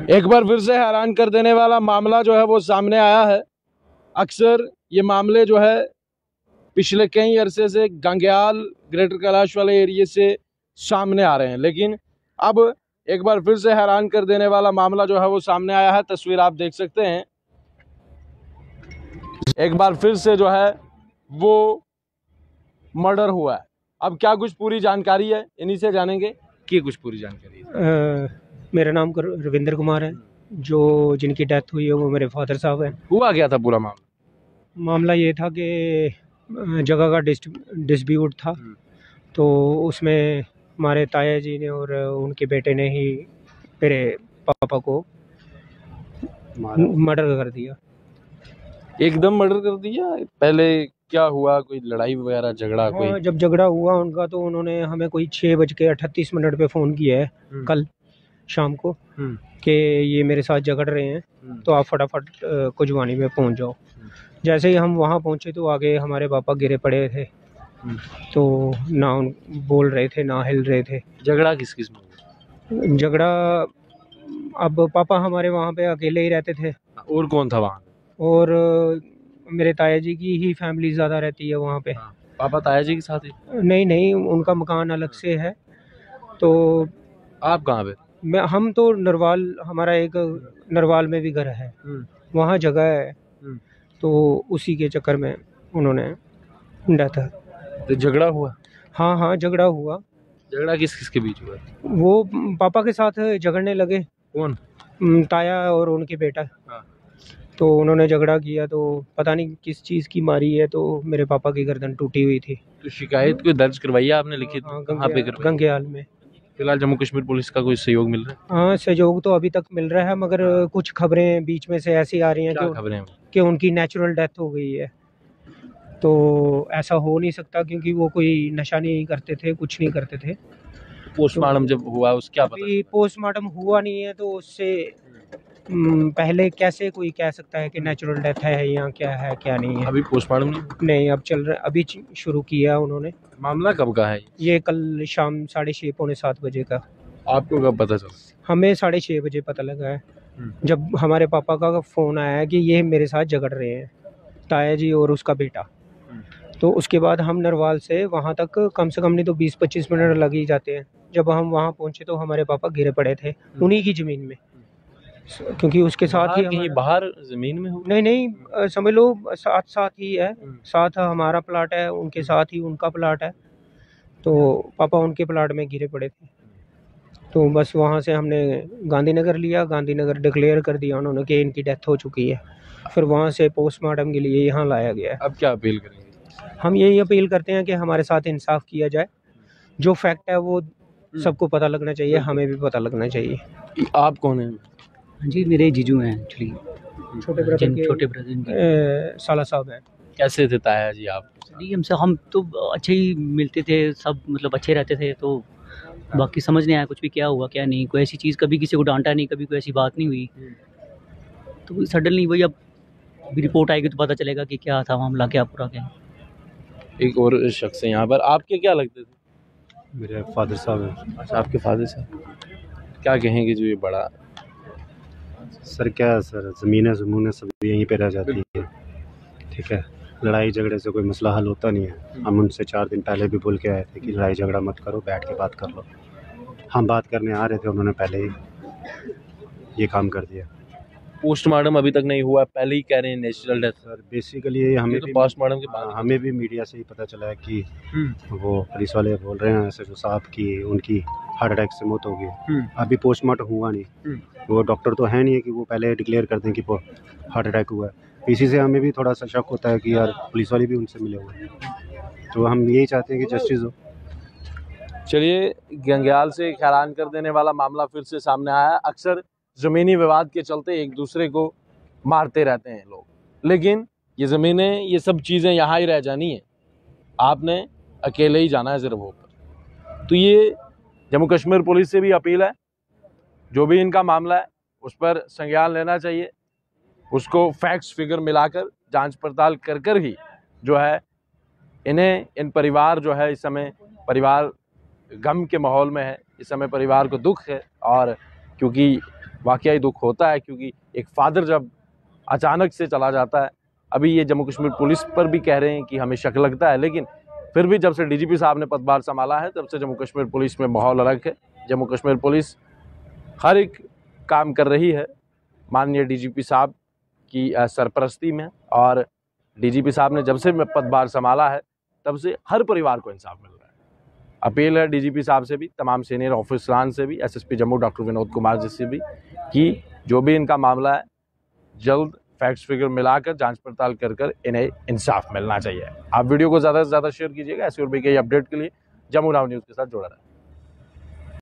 एक बार फिर से हैरान कर देने वाला मामला जो है वो सामने आया है। अक्सर ये मामले जो है पिछले कई अरसे से गंग्याल ग्रेटर कैलाश वाले एरिया से सामने आ रहे हैं, लेकिन अब एक बार फिर से हैरान कर देने वाला मामला जो है वो सामने आया है। तस्वीर आप देख सकते हैं। एक बार फिर से जो है वो मर्डर हुआ है। अब क्या कुछ पूरी जानकारी है इन्हीं से जानेंगे कि कुछ पूरी जानकारी है। मेरा नाम रविंद्र कुमार है। जो जिनकी डेथ हुई है वो मेरे फादर साहब हैं। हुआ क्या था पूरा मामला ये था कि जगह का डिस्प्यूट था, तो उसमें हमारे ताया जी ने और उनके बेटे ने ही मेरे पापा को मर्डर कर दिया। एकदम मर्डर कर दिया? पहले क्या हुआ? कोई लड़ाई वगैरह झगड़ा? कोई जब झगड़ा हुआ उनका तो उन्होंने हमें कोई 6:38 पे फ़ोन किया है कल शाम को कि ये मेरे साथ झगड़ रहे हैं, तो आप फटाफट कुजवानी में पहुंच जाओ। जैसे ही हम वहां पहुंचे तो आगे हमारे पापा गिरे पड़े थे, तो ना बोल रहे थे ना हिल रहे थे। झगड़ा किस किस में? झगड़ा अब पापा हमारे वहाँ पे अकेले ही रहते थे। और कौन था वहाँ? और मेरे ताया जी की ही फैमिली ज़्यादा रहती है वहाँ पे। पापा ताया जी के साथ ही? नहीं, उनका मकान अलग से है। तो आप कहाँ पे? हम तो नरवाल, हमारा एक नरवाल में भी घर है, वहाँ जगह है, तो उसी के चक्कर में उन्होंने डेथ है। तो झगड़ा हुआ? हाँ, झगड़ा हुआ। झगड़ा किस किस के बीच हुआ? वो पापा के साथ झगड़ने लगे। कौन? ताया और उनके बेटा। तो उन्होंने झगड़ा किया, तो पता नहीं किस चीज़ की मारी है, तो मेरे पापा की गर्दन टूटी हुई थी। तो शिकायत कोई दर्ज करवाई आपने? लिखित? कहाँ पे करवाई? गंगेयाल में। फिलहाल जम्मू कश्मीर पुलिस का कोई सहयोग मिल रहा है? हाँ, सहयोग तो अभी तक मिल रहा है, मगर कुछ खबरें बीच में से ऐसी आ रही हैं कि उनकी नेचुरल डेथ हो गई है। तो ऐसा हो नहीं सकता, क्योंकि वो कोई नशा नहीं करते थे, कुछ नहीं करते थे। पोस्टमार्टम जब हुआ उस क्या पता? पोस्टमार्टम हुआ नहीं है, तो उससे पहले कैसे कोई कह सकता है कि नेचुरल डेथ है या क्या है क्या नहीं है। अभी पोस्टमार्टम नहीं अब चल रहा है, अभी शुरू किया उन्होंने। मामला कब का है ये? कल शाम 6:30 पौने 7 बजे का। आपको कब पता चला? हमें 6:30 बजे पता लगा है, जब हमारे पापा का फ़ोन आया कि ये मेरे साथ झगड़ रहे हैं, ताया जी और उसका बेटा। तो उसके बाद हम नरवाल से वहाँ तक कम से कम नहीं तो 20-25 मिनट लग ही जाते हैं। जब हम वहाँ पहुँचे तो हमारे पापा गिरे पड़े थे उन्हीं की ज़मीन में, क्योंकि उसके साथ ही बाहर ज़मीन में हो? नहीं, समझ लो साथ ही है। साथ हमारा प्लाट है, उनके साथ ही उनका प्लाट है, तो पापा उनके प्लाट में गिरे पड़े थे। तो बस वहाँ से हमने गांधीनगर लिया, गांधीनगर डिक्लेयर कर दिया उन्होंने कि इनकी डेथ हो चुकी है। फिर वहाँ से पोस्टमार्टम के लिए यहाँ लाया गया है। अब क्या अपील करेंगे? हम यही अपील करते हैं कि हमारे साथ इंसाफ किया जाए। जो फैक्ट है वो सबको पता लगना चाहिए, हमें भी पता लगना चाहिए। आप कौन हैं? जी, मेरे जीजू हैं एक्चुअली। छोटे ब्रदर साला साहब हैं। कैसे थे ताया जी आप? जी, हम तो अच्छे ही मिलते थे, सब मतलब अच्छे रहते थे। तो बाकी समझ नहीं आया कुछ भी, क्या हुआ क्या नहीं। कोई ऐसी चीज़, कभी किसी को डांटा नहीं, कभी कोई ऐसी बात नहीं हुई। तो सडनली वही, अब रिपोर्ट आएगी तो पता चलेगा कि क्या था मामला, क्या पूरा क्या। एक और शख्स है यहाँ पर, आपके क्या लगते थे? मेरे फादर साहब हैं। अच्छा, आपके फादर साहब। क्या कहेंगे जो ये बड़ा? सर क्या है सर, ज़मीनें सब यहीं पे रह जाती है, ठीक है। लड़ाई झगड़े से कोई मसला हल होता नहीं है। हम उनसे 4 दिन पहले भी बोल के आए थे कि लड़ाई झगड़ा मत करो, बैठ के बात कर लो। हम बात करने आ रहे थे, उन्होंने पहले ही ये काम कर दिया। पोस्टमार्टम अभी तक नहीं हुआ, पहले ही कह रहे हैं नेचुरल डेथ। सर बेसिकली हमें तो पोस्टमार्टम के बाद हमें भी मीडिया से ही पता चला है कि वो पुलिस वाले बोल रहे हैं ऐसे जो साहब की उनकी हार्ट अटैक से मौत हो गई। अभी पोस्टमार्टम हुआ नहीं, वो डॉक्टर तो है नहीं है कि वो पहले डिक्लेयर कर दें कि वो हार्ट अटैक हुआ है। इसी से हमें भी थोड़ा सा शक होता है कि यार पुलिस वाले भी उनसे मिले हुए हैं, तो हम यही चाहते हैं कि जस्टिस हो। चलिए, गंग्याल से हैरान कर देने वाला मामला फिर से सामने आया। अक्सर ज़मीनी विवाद के चलते एक दूसरे को मारते रहते हैं लोग, लेकिन ये ज़मीनें, ये सब चीज़ें यहाँ ही रह जानी है। आपने अकेले ही जाना है सिर्फ ऊपर। तो ये जम्मू कश्मीर पुलिस से भी अपील है, जो भी इनका मामला है उस पर संज्ञान लेना चाहिए, उसको फैक्ट्स फिगर मिलाकर जांच पड़ताल कर कर ही जो है इन परिवार जो है, इस समय परिवार गम के माहौल में है, इस समय परिवार को दुख है। और क्योंकि वाकई दुख होता है, क्योंकि एक फादर जब अचानक से चला जाता है, अभी ये जम्मू कश्मीर पुलिस पर भी कह रहे हैं कि हमें शक लगता है, लेकिन फिर भी जब से डीजीपी साहब ने पदभार संभाला है तब से जम्मू कश्मीर पुलिस में माहौल अलग है। जम्मू कश्मीर पुलिस हर एक काम कर रही है माननीय डीजीपी साहब की सरपरस्ती में, और डीजीपी साहब ने जब से पदभार संभाला है तब से हर परिवार को इंसाफ मिल रहा है। अपील है डीजीपी साहब से भी, तमाम सीनियर ऑफिसरान से भी, एसएसपी जम्मू डॉक्टर विनोद कुमार जी से भी, कि जो भी इनका मामला है जल्द फैक्ट्स फिगर मिलाकर जांच पड़ताल कर इन्हें इंसाफ मिलना चाहिए। आप वीडियो को ज़्यादा से ज़्यादा शेयर कीजिएगा। ऐसे और भी कई अपडेट के लिए जम्मू नाउ न्यूज़ के साथ जुड़ा रहें।